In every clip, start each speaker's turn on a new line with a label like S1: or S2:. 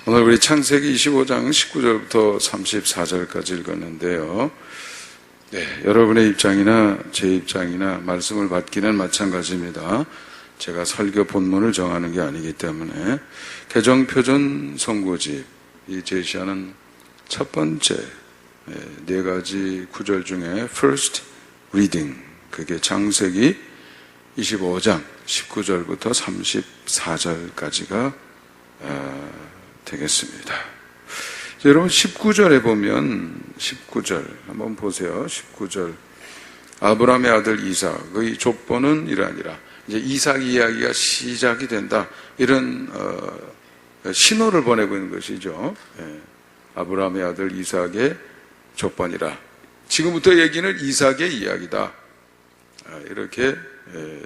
S1: 오늘 우리 창세기 25장 19절부터 34절까지 읽었는데요. 여러분의 입장이나 제 입장이나 말씀을 받기는 마찬가지입니다. 제가 설교 본문을 정하는 게 아니기 때문에 개정표준 선고집이 제시하는 첫 번째 네 가지 구절 중에 first reading, 그게 창세기 25장 19절부터 34절까지가 되겠습니다. 여러분 19절에 보면 19절 한번 보세요. 19절 아브라함의 아들 이삭의 족보는 이러하니라. 이제 이삭 이야기가 시작이 된다, 이런 신호를 보내고 있는 것이죠. 아브라함의 아들 이삭의 족보니라. 지금부터 얘기는 이삭의 이야기다, 이렇게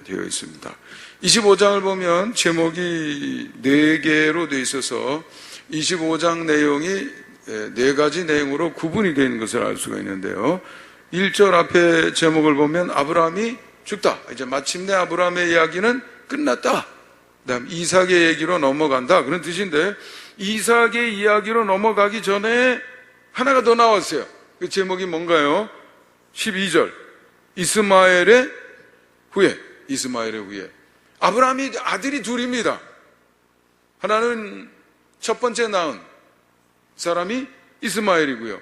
S1: 되어 있습니다. 25장을 보면 제목이 4개로 되어 있어서 25장 내용이 4가지 내용으로 구분이 되어 있는 것을 알 수가 있는데요. 1절 앞에 제목을 보면 아브라함이 죽다, 이제 마침내 아브라함의 이야기는 끝났다, 그 다음 이삭의 얘기로 넘어간다, 그런 뜻인데, 이삭의 이야기로 넘어가기 전에 하나가 더 나왔어요. 그 제목이 뭔가요? 12절 이스마엘의 후예. 아브라함이 아들이 둘입니다. 하나는 첫 번째 낳은 사람이 이스마엘이고요,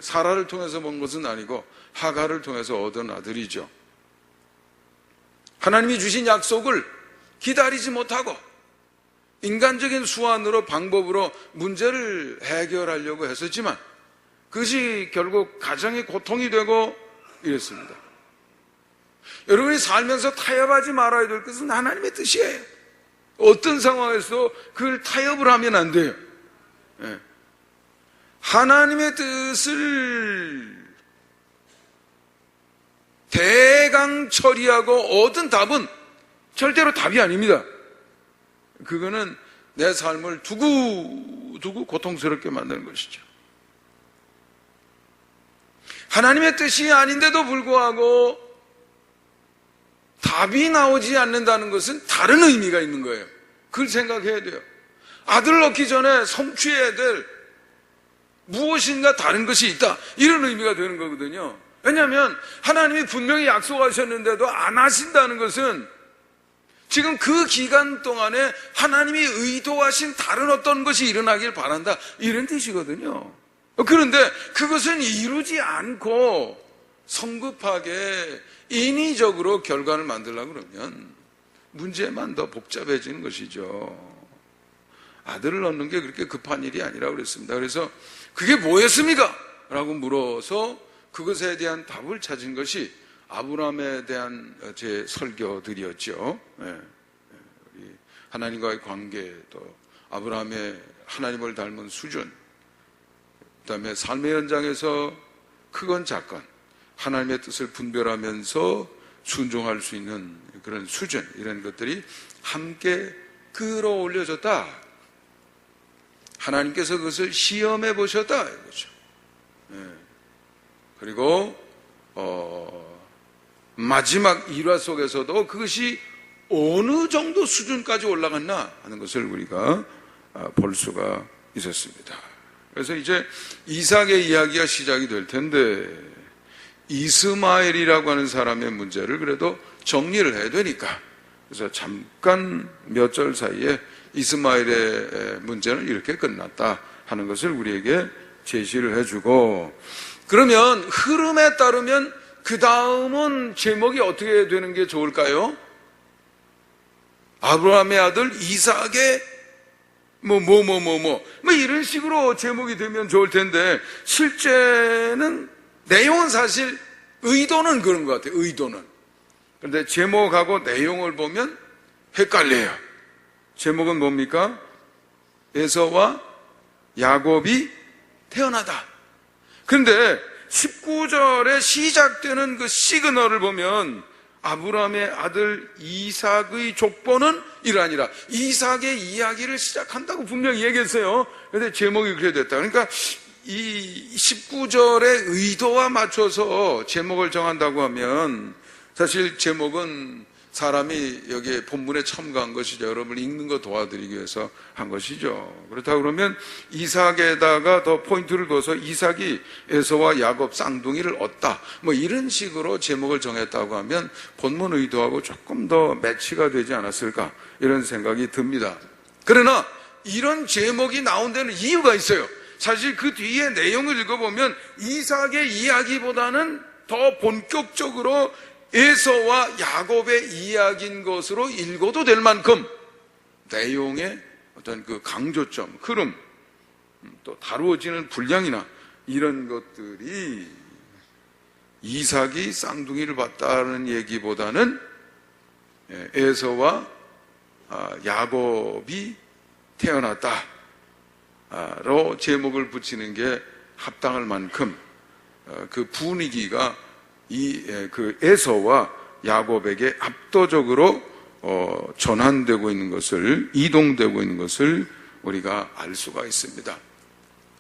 S1: 사라를 통해서 본 것은 아니고 하갈을 통해서 얻은 아들이죠. 하나님이 주신 약속을 기다리지 못하고 인간적인 수완으로, 방법으로 문제를 해결하려고 했었지만 그것이 결국 가정의 고통이 되고 이랬습니다. 여러분이 살면서 타협하지 말아야 될 것은 하나님의 뜻이에요. 어떤 상황에서도 그걸 타협을 하면 안 돼요. 하나님의 뜻을 대강 처리하고 얻은 답은 절대로 답이 아닙니다. 그거는 내 삶을 두고 고통스럽게 만드는 것이죠. 하나님의 뜻이 아닌데도 불구하고 답이 나오지 않는다는 것은 다른 의미가 있는 거예요. 그걸 생각해야 돼요. 아들을 얻기 전에 성취해야 될 무엇인가 다른 것이 있다, 이런 의미가 되는 거거든요. 왜냐하면 하나님이 분명히 약속하셨는데도 안 하신다는 것은 지금 그 기간 동안에 하나님이 의도하신 다른 어떤 것이 일어나길 바란다, 이런 뜻이거든요. 그런데 그것은 이루지 않고 성급하게 인위적으로 결과를 만들려고 그러면 문제만 더 복잡해지는 것이죠. 아들을 얻는 게 그렇게 급한 일이 아니라고 그랬습니다. 그래서 그게 뭐였습니까? 라고 물어서 그것에 대한 답을 찾은 것이 아브라함에 대한 제 설교들이었죠. 우리 하나님과의 관계, 또 아브라함의 하나님을 닮은 수준, 그 다음에 삶의 현장에서 크건 작건 하나님의 뜻을 분별하면서 순종할 수 있는 그런 수준, 이런 것들이 함께 끌어올려졌다. 하나님께서 그것을 시험해 보셨다, 이거죠. 그리고 마지막 일화 속에서도 그것이 어느 정도 수준까지 올라갔나 하는 것을 우리가 볼 수가 있었습니다. 그래서 이제 이삭의 이야기가 시작이 될 텐데, 이스마엘이라고 하는 사람의 문제를 그래도 정리를 해야 되니까, 그래서 잠깐 몇 절 사이에 이스마엘의 문제는 이렇게 끝났다 하는 것을 우리에게 제시를 해주고, 그러면 흐름에 따르면 그 다음은 제목이 어떻게 되는 게 좋을까요? 아브라함의 아들 이삭의 뭐 이런 식으로 제목이 되면 좋을 텐데, 실제는 내용은 사실 의도는 그런 것 같아요. 의도는. 그런데 제목하고 내용을 보면 헷갈려요. 제목은 뭡니까? 에서와 야곱이 태어나다. 그런데 19절에 시작되는 그 시그널을 보면 아브라함의 아들 이삭의 족보는 이러하니라. 이삭의 이야기를 시작한다고 분명히 얘기했어요. 그런데 제목이 그렇게 됐다. 그러니까 이 19절의 의도와 맞춰서 제목을 정한다고 하면, 사실 제목은 사람이 여기에 본문에 첨가한 것이죠. 여러분을 읽는 거 도와드리기 위해서 한 것이죠. 그렇다 그러면 이삭에다가 더 포인트를 둬서 이삭이 에서와 야곱 쌍둥이를 얻다, 뭐 이런 식으로 제목을 정했다고 하면 본문 의도하고 조금 더 매치가 되지 않았을까, 이런 생각이 듭니다. 그러나 이런 제목이 나온 데는 이유가 있어요. 사실 그 뒤에 내용을 읽어보면 이삭의 이야기보다는 더 본격적으로 에서와 야곱의 이야기인 것으로 읽어도 될 만큼 내용의 어떤 그 강조점, 흐름, 또 다루어지는 분량이나 이런 것들이 이삭이 쌍둥이를 봤다는 얘기보다는 에서와 야곱이 태어났다로 제목을 붙이는 게 합당할 만큼 그 분위기가 그 에서와 야곱에게 압도적으로 전환되고 있는 것을, 이동되고 있는 것을 우리가 알 수가 있습니다.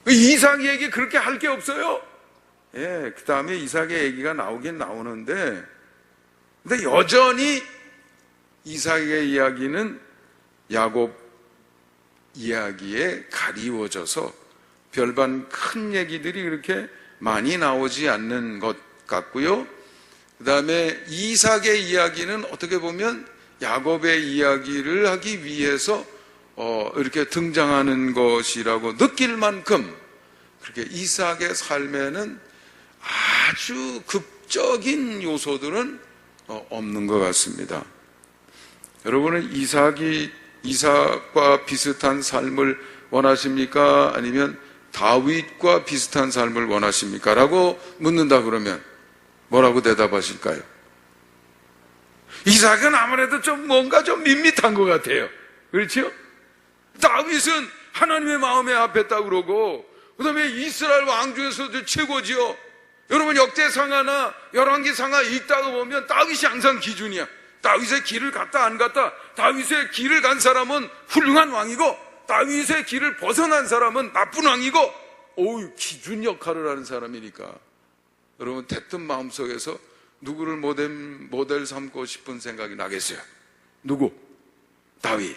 S1: 이삭 얘기 그렇게 할 게 없어요. 예, 그 다음에 이삭의 얘기가 나오긴 나오는데, 근데 여전히 이삭의 이야기는 야곱 이야기에 가리워져서 별반 큰 얘기들이 그렇게 많이 나오지 않는 것 같고요. 그 다음에 이삭의 이야기는 어떻게 보면 야곱의 이야기를 하기 위해서 이렇게 등장하는 것이라고 느낄 만큼 그렇게 이삭의 삶에는 아주 극적인 요소들은 없는 것 같습니다. 여러분은 이삭과 비슷한 삶을 원하십니까? 아니면 다윗과 비슷한 삶을 원하십니까? 라고 묻는다 그러면 뭐라고 대답하실까요? 이삭은 아무래도 뭔가 좀 밋밋한 것 같아요. 그렇죠? 다윗은 하나님의 마음에 합했다고 그러고, 그 다음에 이스라엘 왕 중에서도 최고지요. 여러분 역대상하나 열왕기상하 읽다가 보면 다윗이 항상 기준이야. 다윗의 길을 갔다 안 갔다. 다윗의 길을 간 사람은 훌륭한 왕이고, 다윗의 길을 벗어난 사람은 나쁜 왕이고, 기준 역할을 하는 사람이니까 여러분 대뜸 마음속에서 누구를 모델 삼고 싶은 생각이 나겠어요? 누구? 다윗.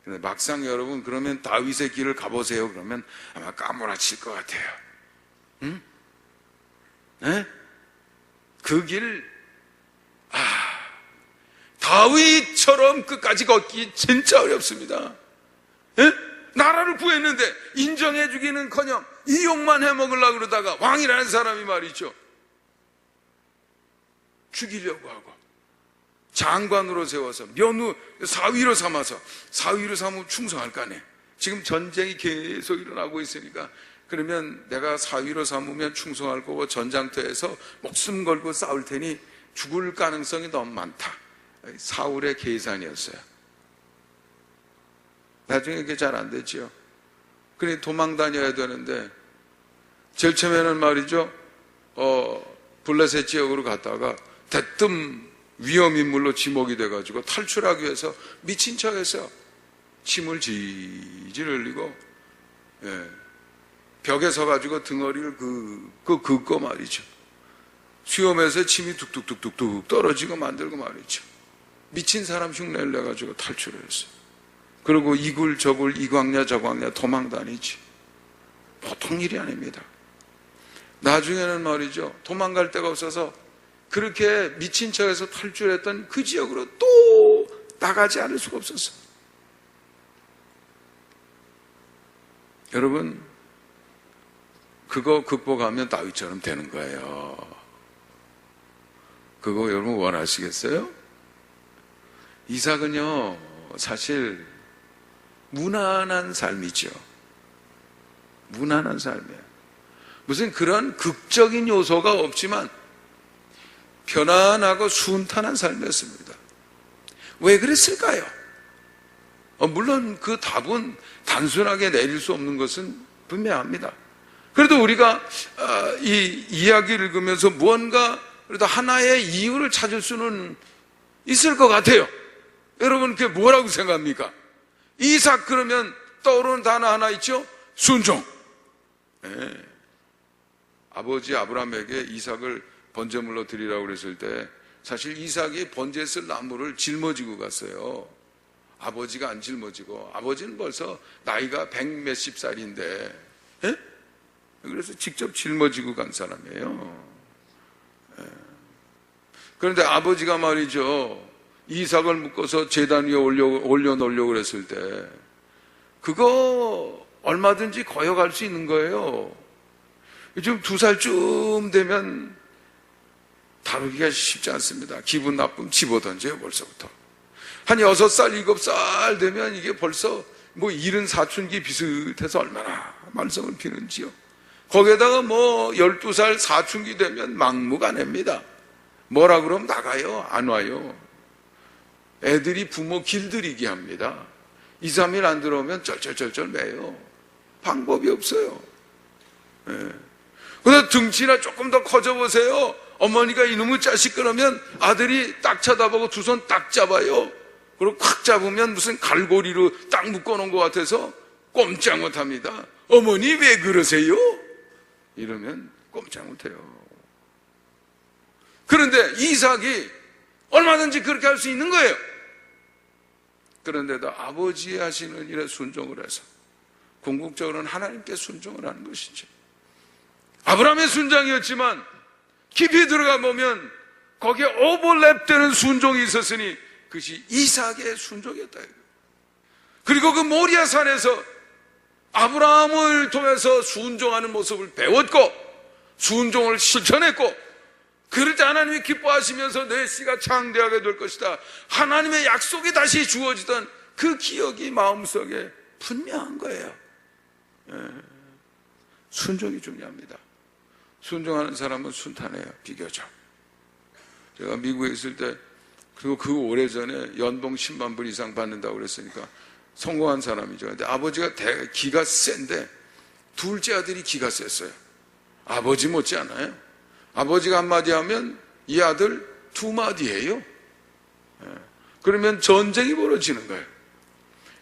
S1: 근데 막상 여러분 그러면 다윗의 길을 가보세요. 그러면 아마 까무라칠 것 같아요. 응? 네? 그 길, 다윗처럼 끝까지 걷기 진짜 어렵습니다. 예? 나라를 구했는데 인정해주기는커녕 이용만 해먹으려고 그러다가 왕이라는 사람이 말이죠, 죽이려고 하고 장관으로 세워서 사위로 삼으면 충성할 거 아니에요. 지금 전쟁이 계속 일어나고 있으니까 그러면 내가 사위로 삼으면 충성할 거고 전장터에서 목숨 걸고 싸울 테니 죽을 가능성이 너무 많다. 사울의 계산이었어요. 나중에 그게 잘 안 됐지요. 그래 도망 다녀야 되는데 제일 처음에는 말이죠, 블레셋 지역으로 갔다가 대뜸 위험인물로 지목이 돼가지고 탈출하기 위해서 미친 척해서 침을 질질 흘리고, 벽에 서가지고 등허리를 긋고 말이죠. 수염에서 침이 뚝뚝뚝뚝뚝 떨어지고 만들고 말이죠. 미친 사람 흉내를 내가지고 탈출을 했어요. 그리고 이굴 저굴 이광야 저광야 도망 다니지. 보통 일이 아닙니다. 나중에는 말이죠, 도망갈 데가 없어서 그렇게 미친 척해서 탈출했던 그 지역으로 또 나가지 않을 수가 없었어요. 여러분 그거 극복하면 다윗처럼 되는 거예요. 그거 여러분 원하시겠어요? 이삭은요 사실 무난한 삶이죠. 무난한 삶이에요. 무슨 그런 극적인 요소가 없지만 편안하고 순탄한 삶이었습니다. 왜 그랬을까요? 물론 그 답은 단순하게 내릴 수 없는 것은 분명합니다. 그래도 우리가 이 이야기를 읽으면서 무언가 그래도 하나의 이유를 찾을 수는 있을 것 같아요. 여러분 그게 뭐라고 생각합니까? 이삭 그러면 떠오르는 단어 하나 있죠? 순종. 아버지 아브라함에게 이삭을 번제물로 드리라고 그랬을 때 사실 이삭이 번제에 쓸 나무를 짊어지고 갔어요. 아버지가 안 짊어지고, 아버지는 벌써 나이가 100몇십 살인데, 예? 그래서 직접 짊어지고 간 사람이에요. 예. 그런데 아버지가 말이죠, 이삭을 묶어서 제단 위에 올려놓으려고 그랬을 때 그거 얼마든지 거역할 수 있는 거예요. 지금 2살쯤 되면 다루기가 쉽지 않습니다. 기분 나쁨 집어던져요, 벌써부터. 한 6살, 7살 되면 이게 벌써 뭐 이른 사춘기 비슷해서 얼마나 말썽을 피는지요. 거기에다가 뭐 12살 사춘기 되면 막무가내입니다. 뭐라 그러면 나가요? 안 와요. 애들이 부모 길들이게 합니다. 2, 3일 안 들어오면 쩔쩔쩔쩔 매요. 방법이 없어요. 예. 그래서 등치나 조금 더 커져 보세요. 어머니가 이놈의 자식 그러면 아들이 딱 쳐다보고 두 손 딱 잡아요. 그리고 콱 잡으면 무슨 갈고리로 딱 묶어놓은 것 같아서 꼼짝 못합니다. 어머니 왜 그러세요? 이러면 꼼짝 못해요. 그런데 이삭이 얼마든지 그렇게 할 수 있는 거예요. 그런데도 아버지 하시는 일에 순종을 해서 궁극적으로는 하나님께 순종을 하는 것이죠. 아브라함의 순종이었지만 깊이 들어가 보면 거기에 오버랩되는 순종이 있었으니 그것이 이삭의 순종이었다. 그리고 그 모리아 산에서 아브라함을 통해서 순종하는 모습을 배웠고 순종을 실천했고, 그럴 때 하나님이 기뻐하시면서 내 씨가 창대하게 될 것이다, 하나님의 약속이 다시 주어지던 그 기억이 마음속에 분명한 거예요. 예. 순종이 중요합니다. 순종하는 사람은 순탄해요, 비교적. 제가 미국에 있을 때, 그리고 그 오래전에 연봉 10만 불 이상 받는다고 그랬으니까 성공한 사람이죠. 근데 아버지가 기가 센데 둘째 아들이 기가 셌어요. 아버지 못지 않아요. 아버지가 한마디 하면 이 아들 2마디 해요. 그러면 전쟁이 벌어지는 거예요.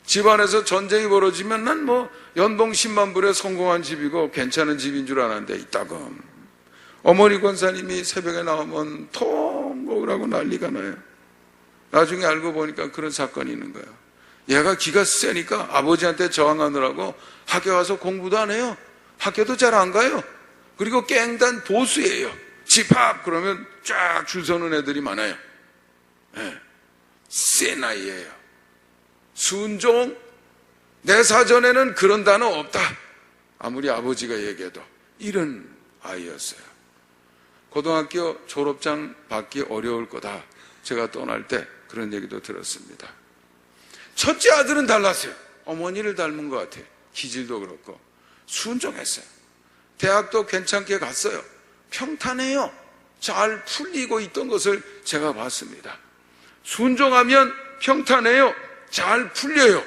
S1: 집안에서 전쟁이 벌어지면 난 뭐 연봉 10만 불에 성공한 집이고 괜찮은 집인 줄 알았는데 이따금 어머니 권사님이 새벽에 나오면 통 먹으라고 난리가 나요. 나중에 알고 보니까 그런 사건이 있는 거예요. 얘가 기가 세니까 아버지한테 저항하느라고 학교 가서 공부도 안 해요. 학교도 잘 안 가요. 그리고 깽단 보수예요. 집합 그러면 쫙 줄 서는 애들이 많아요. 네. 센 아이예요. 순종, 내 사전에는 그런 단어 없다, 아무리 아버지가 얘기해도. 이런 아이였어요. 고등학교 졸업장 받기 어려울 거다, 제가 떠날 때 그런 얘기도 들었습니다. 첫째 아들은 달랐어요. 어머니를 닮은 것 같아요. 기질도 그렇고 순종했어요. 대학도 괜찮게 갔어요. 평탄해요. 잘 풀리고 있던 것을 제가 봤습니다. 순종하면 평탄해요. 잘 풀려요.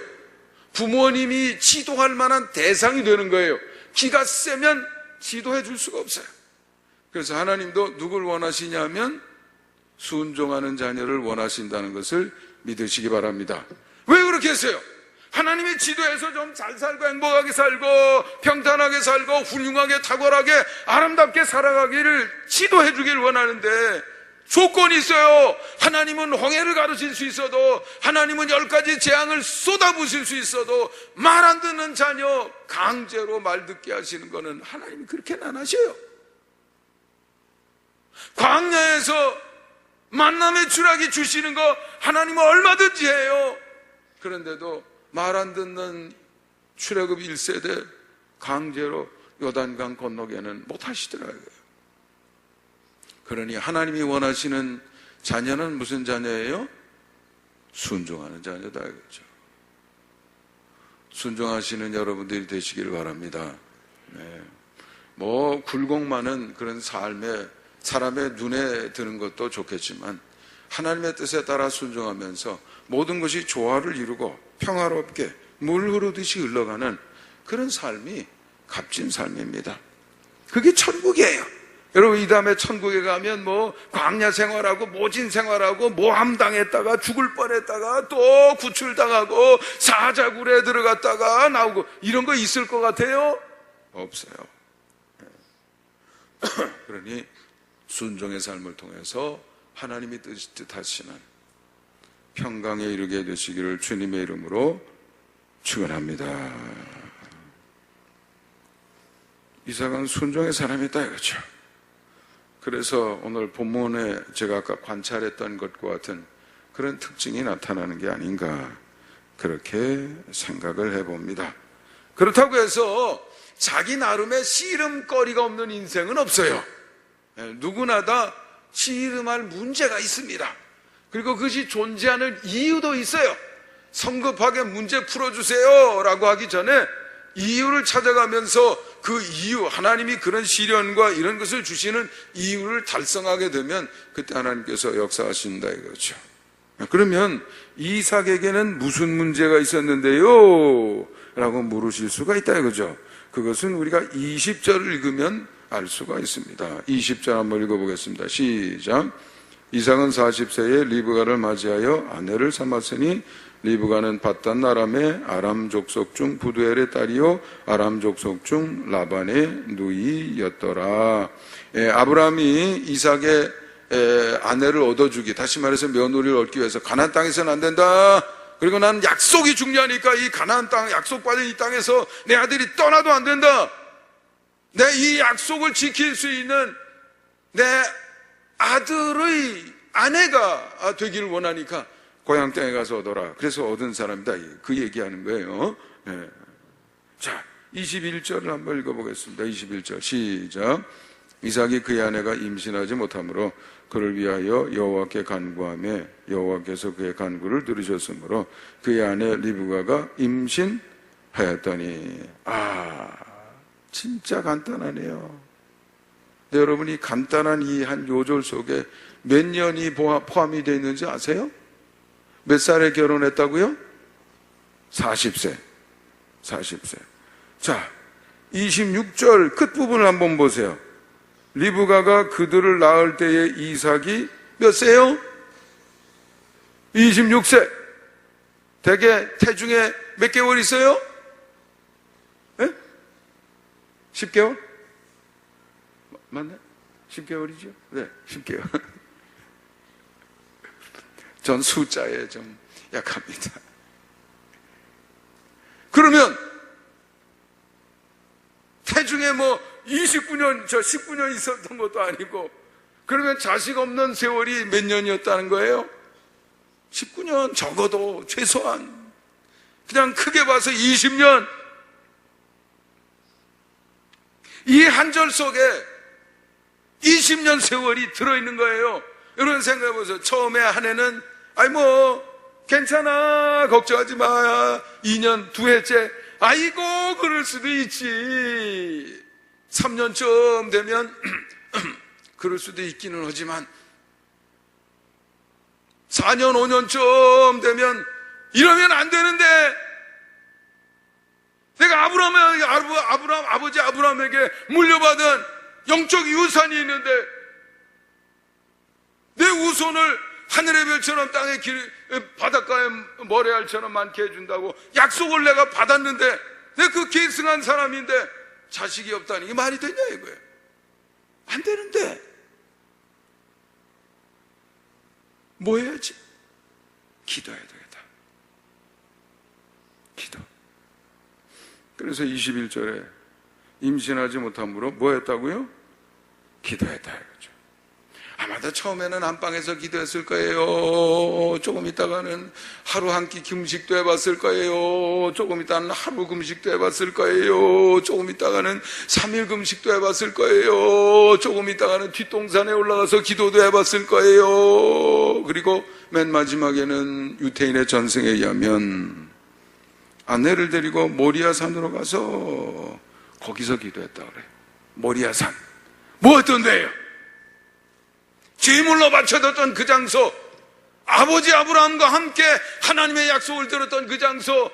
S1: 부모님이 지도할 만한 대상이 되는 거예요. 기가 세면 지도해 줄 수가 없어요. 그래서 하나님도 누굴 원하시냐면 순종하는 자녀를 원하신다는 것을 믿으시기 바랍니다. 왜 그렇게 했어요? 하나님의 지도에서 좀 잘 살고 행복하게 살고 평탄하게 살고 훌륭하게 탁월하게 아름답게 살아가기를 지도해 주길 원하는데 조건이 있어요. 하나님은 홍해를 가르칠 수 있어도, 하나님은 10가지 재앙을 쏟아부으실 수 있어도 말 안 듣는 자녀 강제로 말 듣게 하시는 거는 하나님이 그렇게는 안 하셔요. 광야에서 만남의 추락이 주시는 거 하나님은 얼마든지 해요. 그런데도 말 안 듣는 출애굽 1세대 강제로 요단강 건너게는 못 하시더라고요. 그러니 하나님이 원하시는 자녀는 무슨 자녀예요? 순종하는 자녀다 이거죠. 순종하시는 여러분들이 되시기를 바랍니다. 네. 뭐 굴곡 많은 그런 삶에 사람의 눈에 드는 것도 좋겠지만 하나님의 뜻에 따라 순종하면서 모든 것이 조화를 이루고 평화롭게 물 흐르듯이 흘러가는 그런 삶이 값진 삶입니다. 그게 천국이에요. 여러분, 이 다음에 천국에 가면 뭐 광야 생활하고 모진 생활하고 모함당했다가 죽을 뻔했다가 또 구출당하고 사자굴에 들어갔다가 나오고 이런 거 있을 것 같아요? 없어요. 그러니 순종의 삶을 통해서 하나님이 뜻하시는 평강에 이르게 되시기를 주님의 이름으로 축원합니다. 이삭은 순종의 사람이다 이거죠. 그래서 오늘 본문에 제가 아까 관찰했던 것과 같은 그런 특징이 나타나는 게 아닌가 그렇게 생각을 해봅니다. 그렇다고 해서 자기 나름의 씨름거리가 없는 인생은 없어요. 누구나 다 씨름할 문제가 있습니다. 그리고 그것이 존재하는 이유도 있어요. 성급하게 문제 풀어주세요 라고 하기 전에 이유를 찾아가면서 그 이유, 하나님이 그런 시련과 이런 것을 주시는 이유를 달성하게 되면 그때 하나님께서 역사하신다 이거죠. 그러면 이삭에게는 무슨 문제가 있었는데요? 라고 물으실 수가 있다 이거죠. 그것은 우리가 20절을 읽으면 알 수가 있습니다. 20절 한번 읽어보겠습니다. 시작. 이삭은 40세에 리브가를 맞이하여 아내를 삼았으니 리브가는 밧단 아람의 아람 족속 중 부두엘의 딸이요 아람 족속 중 라반의 누이였더라. 아브라함이 이삭의 아내를 얻어주기, 다시 말해서 며느리를 얻기 위해서 가나안 땅에서는 안 된다. 그리고 나는 약속이 중요하니까 이 가나안 땅, 약속받은 이 땅에서 내 아들이 떠나도 안 된다. 내 이 약속을 지킬 수 있는 내 아들의 아내가 되기를 원하니까 고향 땅에 가서 얻어라. 그래서 얻은 사람이다. 그 얘기하는 거예요. 네. 자, 21절을 한번 읽어보겠습니다. 21절 시작. 이삭이 그의 아내가 임신하지 못하므로 그를 위하여 여호와께 간구하며 여호와께서 그의 간구를 들으셨으므로 그의 아내 리브가가 임신하였더니 진짜 간단하네요. 네, 여러분이 간단한 이 한 요절 속에 몇 년이 포함이 되어 있는지 아세요? 몇 살에 결혼했다고요? 40세. 자, 26절 끝부분을 한번 보세요. 리브가가 그들을 낳을 때에 이삭이 몇 세요? 26세. 대개 태중에 몇 개월 있어요? 10개월? 맞나요? 10개월이죠? 네, 10개월. 전 숫자에 좀 약합니다. 그러면 태중에 29년, 19년 있었던 것도 아니고, 그러면 자식 없는 세월이 몇 년이었다는 거예요? 19년, 적어도 최소한 그냥 크게 봐서 20년. 이 한 절 속에 20년 세월이 들어있는 거예요. 여러분 생각해 보세요. 처음에 한 해는 괜찮아, 걱정하지 마. 2년, 두 해째, 아이고 그럴 수도 있지. 3년쯤 되면 그럴 수도 있기는 하지만 4년, 5년쯤 되면 이러면 안 되는데, 내가 아버지 아브라함에게 물려받은 영적 유산이 있는데 내 후손을 하늘의 별처럼 땅의 바닷가의 모래알처럼 많게 해준다고 약속을 내가 받았는데 내가 그 계승한 사람인데 자식이 없다니 이게 말이 되냐 이거예요. 안 되는데 뭐 해야지? 기도해야 되겠다. 기도. 그래서 21절에 임신하지 못함으로 뭐 했다고요? 기도했다 이거죠. 아마도 처음에는 안방에서 기도했을 거예요. 조금 있다가는 하루 한 끼 금식도 해봤을 거예요. 조금 있다가는 하루 금식도 해봤을 거예요. 조금 있다가는 3일 금식도 해봤을 거예요. 조금 있다가는 뒷동산에 올라가서 기도도 해봤을 거예요. 그리고 맨 마지막에는 유태인의 전승에 의하면 아내를 데리고 모리아 산으로 가서 거기서 기도했다 그래요. 모리아 산. 뭐 어떤 데예요? 제물로 바쳐뒀던 그 장소, 아버지 아브라함과 함께 하나님의 약속을 들었던 그 장소,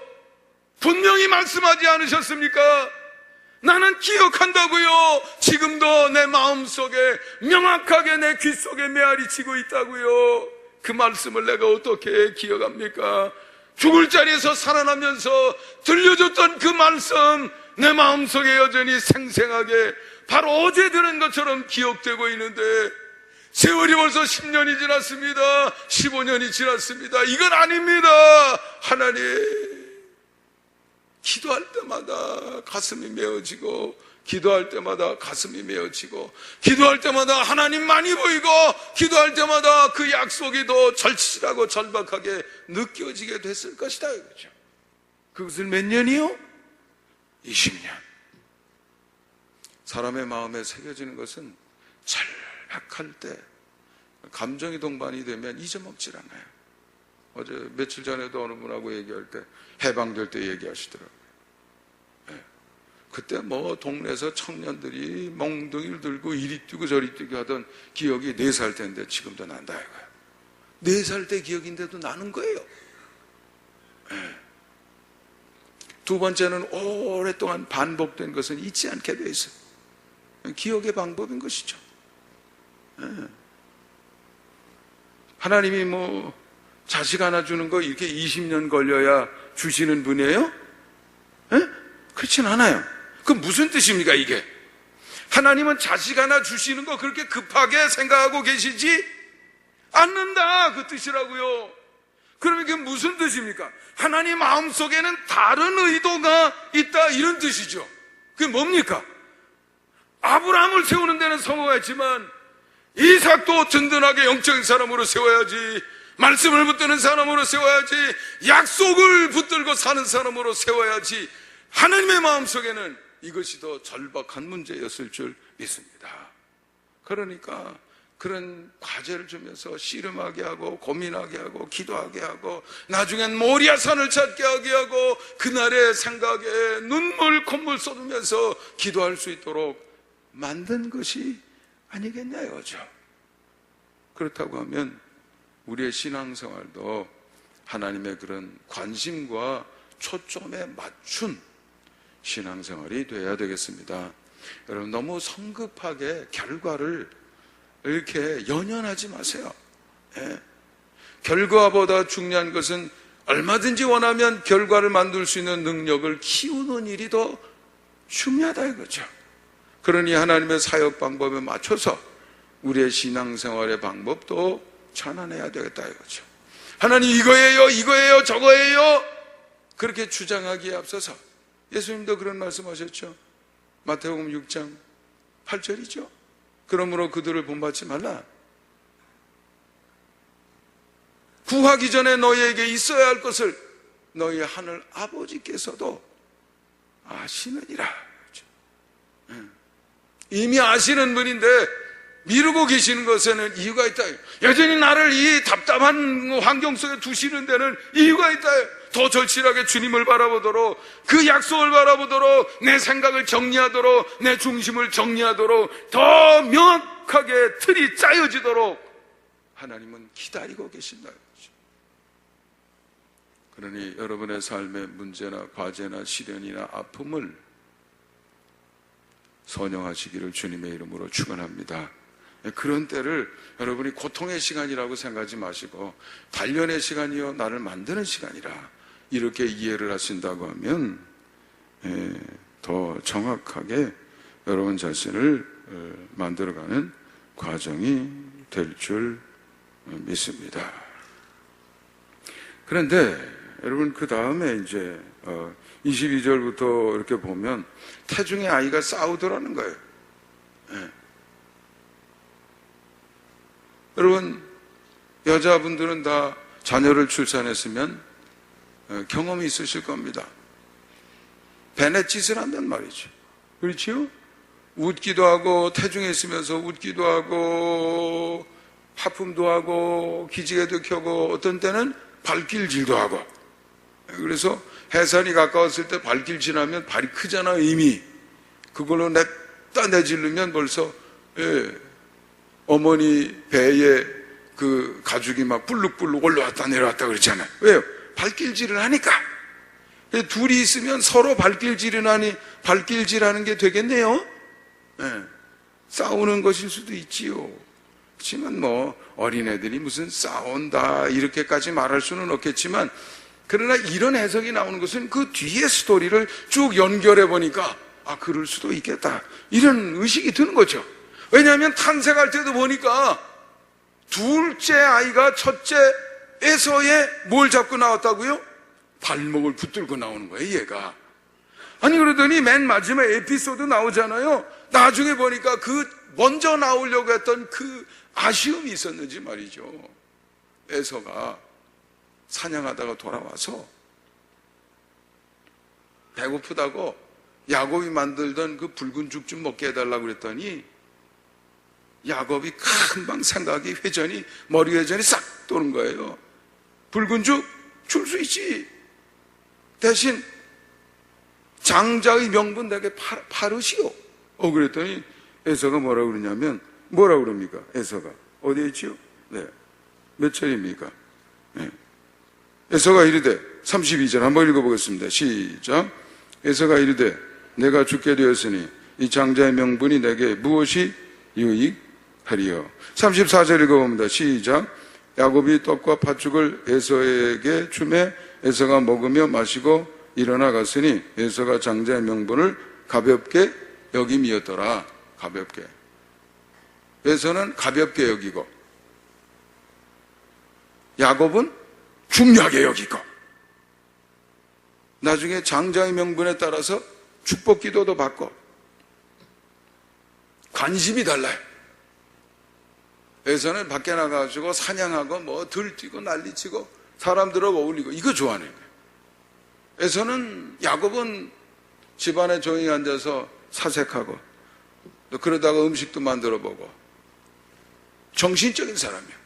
S1: 분명히 말씀하지 않으셨습니까? 나는 기억한다고요. 지금도 내 마음속에 명확하게 내 귀 속에 메아리치고 있다고요. 그 말씀을 내가 어떻게 기억합니까? 죽을 자리에서 살아나면서 들려줬던 그 말씀, 내 마음속에 여전히 생생하게 바로 어제 들은 것처럼 기억되고 있는데 세월이 벌써 10년이 지났습니다. 15년이 지났습니다. 이건 아닙니다. 하나님, 기도할 때마다 가슴이 메어지고, 기도할 때마다 가슴이 메어지고, 기도할 때마다 하나님만이 보이고, 기도할 때마다 그 약속이 더 절실하고 절박하게 느껴지게 됐을 것이다, 이거죠. 그것을 몇 년이요? 20년. 사람의 마음에 새겨지는 것은 절박할 때, 감정이 동반이 되면 잊어먹질 않아요. 어제 며칠 전에도 어느 분하고 얘기할 때 해방될 때 얘기하시더라고요. 네. 그때 뭐 동네에서 청년들이 몽둥이를 들고 이리 뛰고 저리 뛰고 하던 기억이 4살 때인데 지금도 난다 이거예요. 4살 때 기억인데도 나는 거예요. 네. 두 번째는 오랫동안 반복된 것은 잊지 않게 돼 있어요. 기억의 방법인 것이죠. 네. 하나님이 뭐 자식 하나 주는 거 이렇게 20년 걸려야 주시는 분이에요? 네? 그렇진 않아요. 그럼 무슨 뜻입니까 이게? 하나님은 자식 하나 주시는 거 그렇게 급하게 생각하고 계시지 않는다, 그 뜻이라고요. 그러면 이게 무슨 뜻입니까? 하나님 마음속에는 다른 의도가 있다, 이런 뜻이죠. 그게 뭡니까? 아브라함을 세우는 데는 성공했지만 이삭도 든든하게 영적인 사람으로 세워야지, 말씀을 붙드는 사람으로 세워야지, 약속을 붙들고 사는 사람으로 세워야지, 하나님의 마음속에는 이것이 더 절박한 문제였을 줄 믿습니다. 그러니까 그런 과제를 주면서 씨름하게 하고 고민하게 하고 기도하게 하고 나중엔 모리아산을 찾게 하게 하고 그날의 생각에 눈물 콧물 쏟으면서 기도할 수 있도록 만든 것이 아니겠냐 이거죠. 그렇다고 하면 우리의 신앙생활도 하나님의 그런 관심과 초점에 맞춘 신앙생활이 되어야 되겠습니다. 여러분, 너무 성급하게 결과를 이렇게 연연하지 마세요. 예. 결과보다 중요한 것은 얼마든지 원하면 결과를 만들 수 있는 능력을 키우는 일이 더 중요하다 이거죠. 그러니 하나님의 사역 방법에 맞춰서 우리의 신앙생활의 방법도 전환해야 되겠다 이거죠. 하나님 이거예요 저거예요 그렇게 주장하기에 앞서서 예수님도 그런 말씀하셨죠. 마태복음 6장 8절이죠. 그러므로 그들을 본받지 말라. 구하기 전에 너희에게 있어야 할 것을 너희 하늘 아버지께서도 아시느니라. 이미 아시는 분인데 미루고 계시는 것에는 이유가 있다. 여전히 나를 이 답답한 환경 속에 두시는 데는 이유가 있다. 더 절실하게 주님을 바라보도록, 그 약속을 바라보도록, 내 생각을 정리하도록, 내 중심을 정리하도록, 더 명확하게 틀이 짜여지도록 하나님은 기다리고 계신다. 그러니 여러분의 삶의 문제나 과제나 시련이나 아픔을 선영하시기를 주님의 이름으로 축원합니다. 그런 때를 여러분이 고통의 시간이라고 생각하지 마시고 단련의 시간이요 나를 만드는 시간이라 이렇게 이해를 하신다고 하면 더 정확하게 여러분 자신을 만들어가는 과정이 될 줄 믿습니다. 그런데 여러분 그 다음에 이제 22절부터 이렇게 보면 태중의 아이가 싸우더라는 거예요. 네. 여러분 여자분들은 다 자녀를 출산했으면 경험이 있으실 겁니다. 베넷짓을 한단 말이죠. 그렇지요? 웃기도 하고 태중에 있으면서 웃기도 하고 하품도 하고 기지개도 켜고 어떤 때는 발길질도 하고. 그래서 해산이 가까웠을 때 발길질하면 발이 크잖아 이미. 그걸로 냅다 내지르면 벌써 어머니 배에 그 가죽이 막 불룩불룩 올라왔다 내려왔다 그러잖아요. 왜요? 발길질을 하니까. 둘이 있으면 서로 발길질하는 게 되겠네요. 네. 싸우는 것일 수도 있지요. 그렇지만 뭐 어린애들이 무슨 싸운다 이렇게까지 말할 수는 없겠지만, 그러나 이런 해석이 나오는 것은 그 뒤에 스토리를 쭉 연결해 보니까 그럴 수도 있겠다 이런 의식이 드는 거죠. 왜냐하면 탄생할 때도 보니까 둘째 아이가 첫째 에서의 뭘 잡고 나왔다고요? 발목을 붙들고 나오는 거예요, 얘가. 아니, 그러더니 맨 마지막 에피소드 나오잖아요. 나중에 보니까 그 먼저 나오려고 했던 그 아쉬움이 있었는지 말이죠. 에서가 사냥하다가 돌아와서 배고프다고 야곱이 만들던 그 붉은 죽 좀 먹게 해달라고 그랬더니 야곱이 금방 생각이 회전이, 머리 회전이 싹 도는 거예요. 붉은 죽 줄 수 있지. 대신 장자의 명분 내게 파르시오. 그랬더니 에서가 뭐라고 그러냐면, 뭐라고 그럽니까? 에서가 어디에 있지요? 네, 몇 절입니까? 네. 에서가 이르되, 32절 한번 읽어보겠습니다. 시작. 에서가 이르되 내가 죽게 되었으니 이 장자의 명분이 내게 무엇이 유익하리요? 34절 읽어봅니다. 시작. 야곱이 떡과 팥죽을 에서에게 주매 에서가 먹으며 마시고 일어나 갔으니 에서가 장자의 명분을 가볍게 여김이었더라. 가볍게. 에서는 가볍게 여기고 야곱은 중요하게 여기고, 나중에 장자의 명분에 따라서 축복 기도도 받고 관심이 달라요. 에서는 밖에 나가가지고 사냥하고 뭐 들뛰고 난리치고 사람들하고 어울리고 이거 좋아하는 거예요. 에서는, 야곱은 집안에 조용히 앉아서 사색하고 또 그러다가 음식도 만들어 보고 정신적인 사람이에요.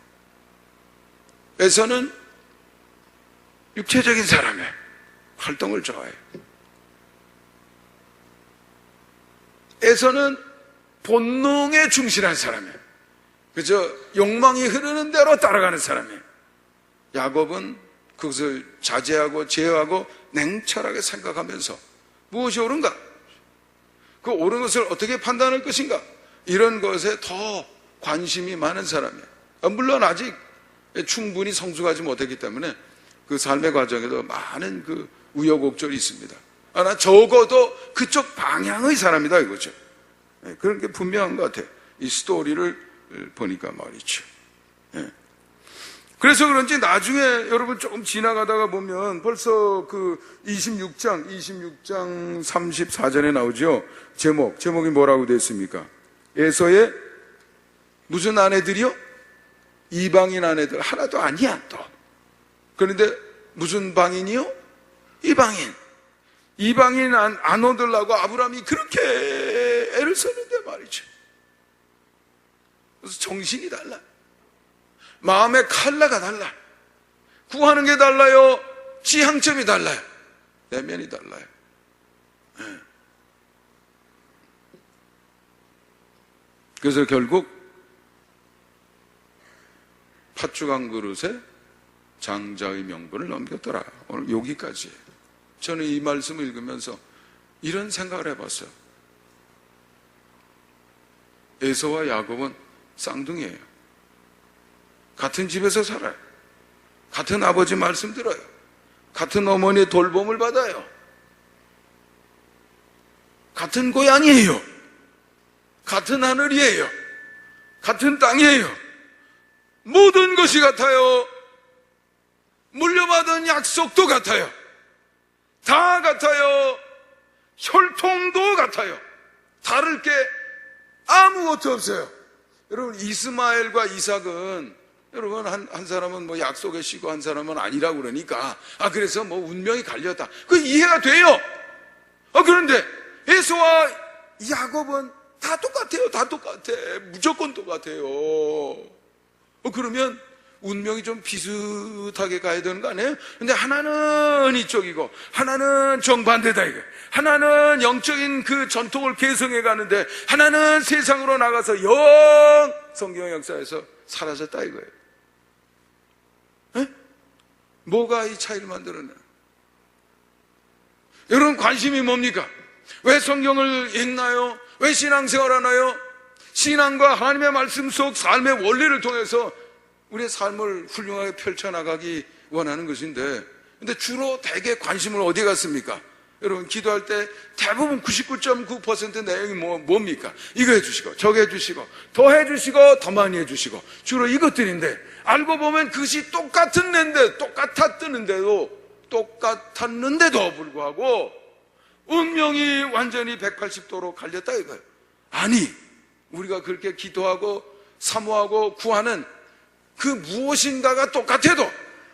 S1: 에서는 육체적인 사람이에요. 활동을 좋아해요. 에서는 본능에 충실한 사람이에요. 그저 욕망이 흐르는 대로 따라가는 사람이에요. 야곱은 그것을 자제하고 제어하고 냉철하게 생각하면서 무엇이 옳은가? 그 옳은 것을 어떻게 판단할 것인가? 이런 것에 더 관심이 많은 사람이에요. 물론 아직 충분히 성숙하지 못했기 때문에 그 삶의 과정에도 많은 그 우여곡절이 있습니다. 그러나 적어도 그쪽 방향의 사람이다 이거죠. 그런 게 분명한 것 같아요. 이 스토리를 보니까 말이죠. 그래서 그런지 나중에 여러분 조금 지나가다가 보면 벌써 그 26장 34절에 나오죠. 제목이 뭐라고 되어 있습니까? 에서의 무슨 아내들이요? 이방인 아내들. 하나도 아니야 또. 그런데 무슨 방인이요? 이방인 안 얻으려고 아브라함이 그렇게 애를 썼는데 말이죠. 그래서 정신이 달라. 마음의 컬러가 달라. 구하는 게 달라요. 지향점이 달라요. 내면이 달라요. 그래서 결국 팥죽 한 그릇에 장자의 명분을 넘겼더라. 오늘 여기까지. 저는 이 말씀을 읽으면서 이런 생각을 해봤어요. 에서와 야곱은 쌍둥이에요. 같은 집에서 살아요. 같은 아버지 말씀 들어요. 같은 어머니의 돌봄을 받아요. 같은 고향이에요. 같은 하늘이에요. 같은 땅이에요. 모든 것이 같아요. 물려받은 약속도 같아요. 다 같아요. 혈통도 같아요. 다를 게 아무것도 없어요. 여러분, 이스마엘과 이삭은, 여러분, 한 사람은 뭐 약속의 씨고 한 사람은 아니라고 그러니까, 그래서 뭐 운명이 갈렸다. 그 이해가 돼요. 그런데 에서와 야곱은 다 똑같아요. 다 똑같아. 무조건 똑같아요. 그러면 운명이 좀 비슷하게 가야 되는 거 아니에요? 근데 하나는 이쪽이고 하나는 정반대다 이거. 하나는 영적인 그 전통을 개성해 가는데 하나는 세상으로 나가서 영 성경 역사에서 사라졌다 이거예요. 에? 뭐가 이 차이를 만들어내요? 여러분, 관심이 뭡니까? 왜 성경을 읽나요? 왜 신앙생활 하나요? 신앙과 하나님의 말씀 속 삶의 원리를 통해서 우리의 삶을 훌륭하게 펼쳐나가기 원하는 것인데, 근데 주로 대개 관심을 어디에 갔습니까? 여러분 기도할 때 대부분 99.9% 내용이 뭡니까? 이거 해주시고 저거 해주시고 더 해주시고 더 많이 해주시고 주로 이것들인데, 알고 보면 그것이 똑같았는데도 불구하고 운명이 완전히 180도로 갈렸다 이거예요. 아니, 우리가 그렇게 기도하고 사모하고 구하는 그 무엇인가가 똑같아도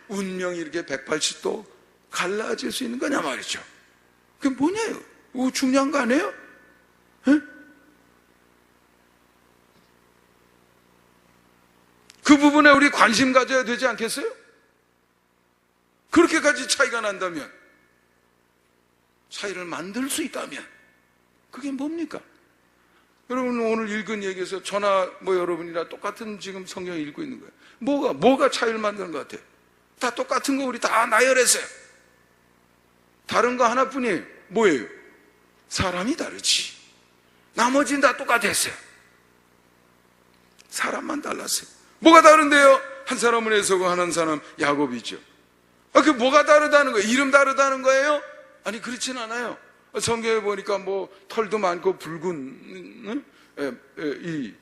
S1: 운명이 이렇게 180도 갈라질 수 있는 거냐 말이죠. 그게 뭐냐요? 그거 중요한 거 아니에요? 에? 그 부분에 우리 관심 가져야 되지 않겠어요? 그렇게까지 차이가 난다면, 차이를 만들 수 있다면 그게 뭡니까? 여러분 오늘 읽은 얘기에서 저나 여러분이나 똑같은 지금 성경 읽고 있는 거예요. 뭐가 차이를 만드는 것 같아요? 다 똑같은 거 우리 다 나열했어요. 다른 거 하나뿐이에요. 뭐예요? 사람이 다르지. 나머지는 다 똑같았어요. 사람만 달랐어요. 뭐가 다른데요? 한 사람은 에서고 한 사람 야곱이죠. 그 뭐가 다르다는 거예요? 이름 다르다는 거예요? 아니, 그렇진 않아요. 성경에 보니까 털도 많고 붉은 이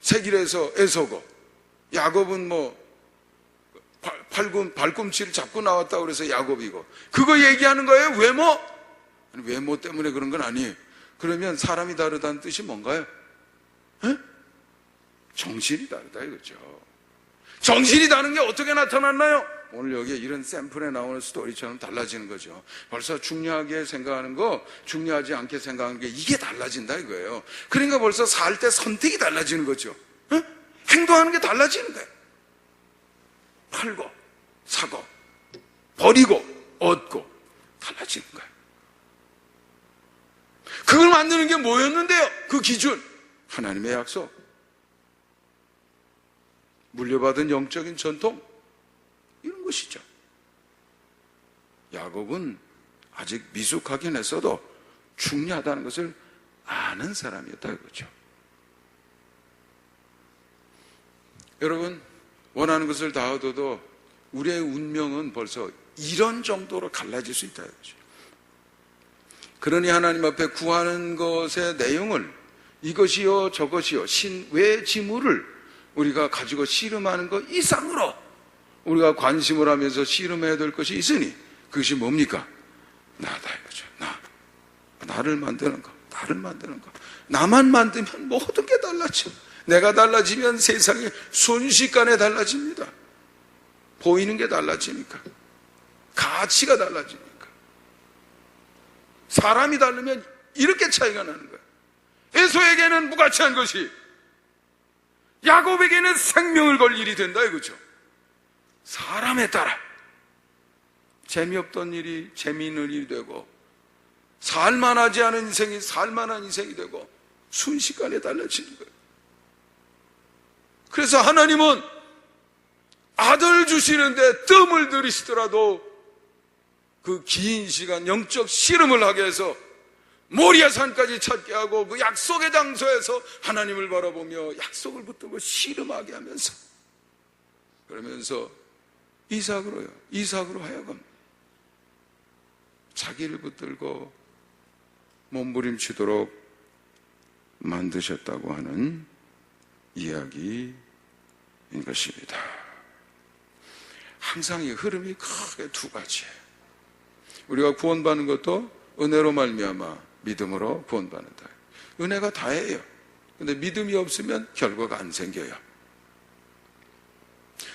S1: 색이라서 에서고, 야곱은 발꿈치를 잡고 나왔다고 그래서 야곱이고, 그거 얘기하는 거예요? 외모? 아니, 외모 때문에 그런 건 아니에요. 그러면 사람이 다르다는 뜻이 뭔가요? 정신이 다르다 이거죠. 정신이 다른 게 어떻게 나타났나요? 오늘 여기에 이런 샘플에 나오는 스토리처럼 달라지는 거죠. 벌써 중요하게 생각하는 거, 중요하지 않게 생각하는 게 이게 달라진다 이거예요. 그러니까 벌써 살 때 선택이 달라지는 거죠. 행동하는 게 달라지는 거예요. 팔고 사고 버리고 얻고 달라지는 거예요. 그걸 만드는 게 뭐였는데요? 그 기준, 하나님의 약속, 물려받은 영적인 전통, 이런 것이죠. 야곱은 아직 미숙하긴 했어도 중요하다는 것을 아는 사람이었다 이거죠. 여러분, 원하는 것을 다 얻어도 우리의 운명은 벌써 이런 정도로 갈라질 수 있다 이거죠. 그러니 하나님 앞에 구하는 것의 내용을 이것이요 저것이요 신외 지물을 우리가 가지고 씨름하는 것 이상으로 우리가 관심을 하면서 씨름해야 될 것이 있으니, 그것이 뭡니까? 나다 이거죠. 나를 만드는 거, 나를 만드는 거. 나만 만들면 모든 게 달라져. 내가 달라지면 세상이 순식간에 달라집니다. 보이는 게 달라지니까, 가치가 달라지니까. 사람이 다르면 이렇게 차이가 나는 거예요. 에서에게는 무가치한 것이 야곱에게는 생명을 걸 일이 된다 이거죠. 사람에 따라 재미없던 일이 재미있는 일이 되고, 살만하지 않은 인생이 살만한 인생이 되고, 순식간에 달라지는 거예요. 그래서 하나님은 아들 주시는데 뜸을 들이시더라도 그 긴 시간 영적 씨름을 하게 해서 모리아 산까지 찾게 하고, 그 약속의 장소에서 하나님을 바라보며 약속을 붙들고 씨름하게 하면서, 그러면서 이삭으로 하여금 자기를 붙들고 몸부림치도록 만드셨다고 하는 이야기인 것입니다. 항상 이 흐름이 크게 두 가지예요. 우리가 구원받는 것도 은혜로 말미암아 믿음으로 구원받는다. 은혜가 다예요. 근데 믿음이 없으면 결과가 안 생겨요.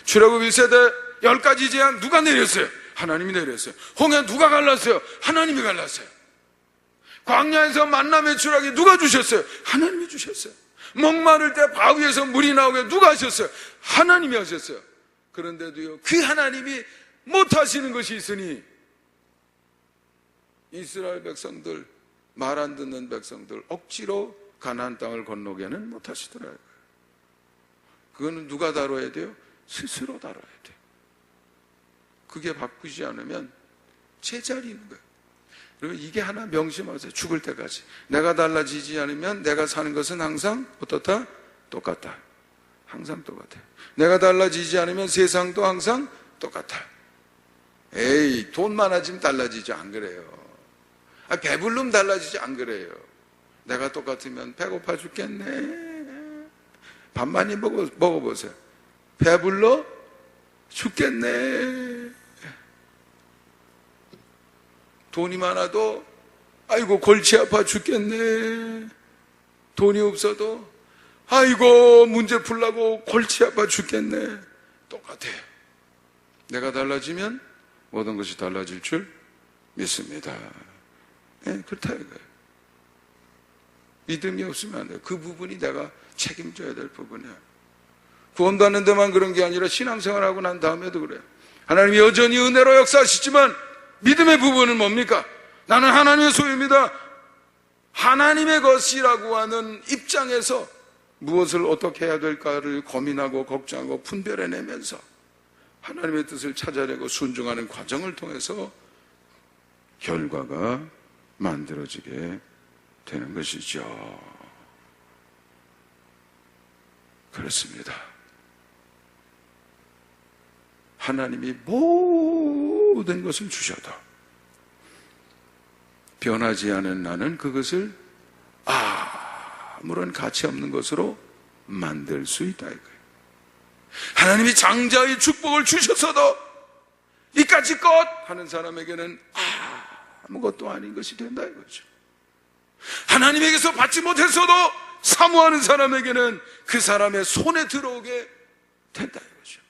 S1: 출애굽 1세대 10가지 재앙 누가 내렸어요? 하나님이 내렸어요. 홍해 누가 갈랐어요? 하나님이 갈랐어요. 광야에서 만나 매출하기 누가 주셨어요? 하나님이 주셨어요. 목마를 때 바위에서 물이 나오게 누가 하셨어요? 하나님이 하셨어요. 그런데도요, 그 하나님이 못하시는 것이 있으니 이스라엘 백성들, 말 안 듣는 백성들 억지로 가나안 땅을 건너게는 못하시더라고요. 그거는 누가 다뤄야 돼요? 스스로 다뤄야 돼요. 그게 바꾸지 않으면 제자리 있는 거예요. 그리고 이게 하나 명심하세요. 죽을 때까지 내가 달라지지 않으면 내가 사는 것은 항상 어떻다? 똑같다. 항상 똑같아요. 내가 달라지지 않으면 세상도 항상 똑같아. 에이, 돈 많아지면 달라지죠. 안 그래요. 배불름 달라지지 안 그래요. 내가 똑같으면 배고파 죽겠네. 밥 많이 먹어보세요. 배불러 죽겠네. 돈이 많아도 아이고 골치 아파 죽겠네. 돈이 없어도 아이고 문제 풀라고 골치 아파 죽겠네. 똑같아요. 내가 달라지면 모든 것이 달라질 줄 믿습니다. 네, 그렇다 이거예요. 믿음이 없으면 안 돼요. 그 부분이 내가 책임져야 될 부분이에요. 구원받는 데만 그런 게 아니라 신앙생활하고 난 다음에도 그래요. 하나님이 여전히 은혜로 역사하시지만 믿음의 부분은 뭡니까? 나는 하나님의 소유입니다. 하나님의 것이라고 하는 입장에서 무엇을 어떻게 해야 될까를 고민하고 걱정하고 분별해내면서 하나님의 뜻을 찾아내고 순종하는 과정을 통해서 결과가 만들어지게 되는 것이죠. 그렇습니다. 하나님이 모든 것을 주셔도 변하지 않은 나는 그것을 아무런 가치 없는 것으로 만들 수 있다 이거예요. 하나님이 장자의 축복을 주셔서도 이까짓 것 하는 사람에게는 아무것도 아닌 것이 된다 이거죠. 하나님에게서 받지 못했어도 사모하는 사람에게는 그 사람의 손에 들어오게 된다 이거죠.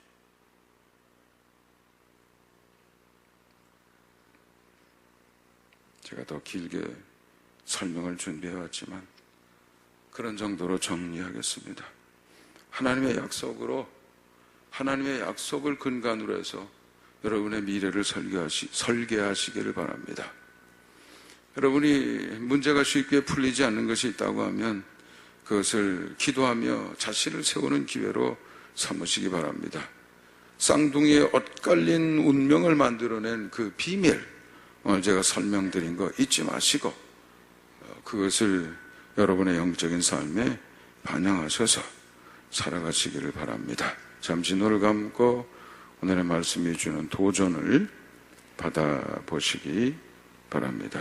S1: 제가 더 길게 설명을 준비해왔지만 그런 정도로 정리하겠습니다. 하나님의 약속을 근간으로 해서 여러분의 미래를 설계하시기를 바랍니다. 여러분이 문제가 쉽게 풀리지 않는 것이 있다고 하면 그것을 기도하며 자신을 세우는 기회로 삼으시기 바랍니다. 쌍둥이의 엇갈린 운명을 만들어낸 그 비밀, 오늘 제가 설명드린 거 잊지 마시고 그것을 여러분의 영적인 삶에 반영하셔서 살아가시기를 바랍니다. 잠시 눈을 감고 오늘의 말씀이 주는 도전을 받아보시기 바랍니다.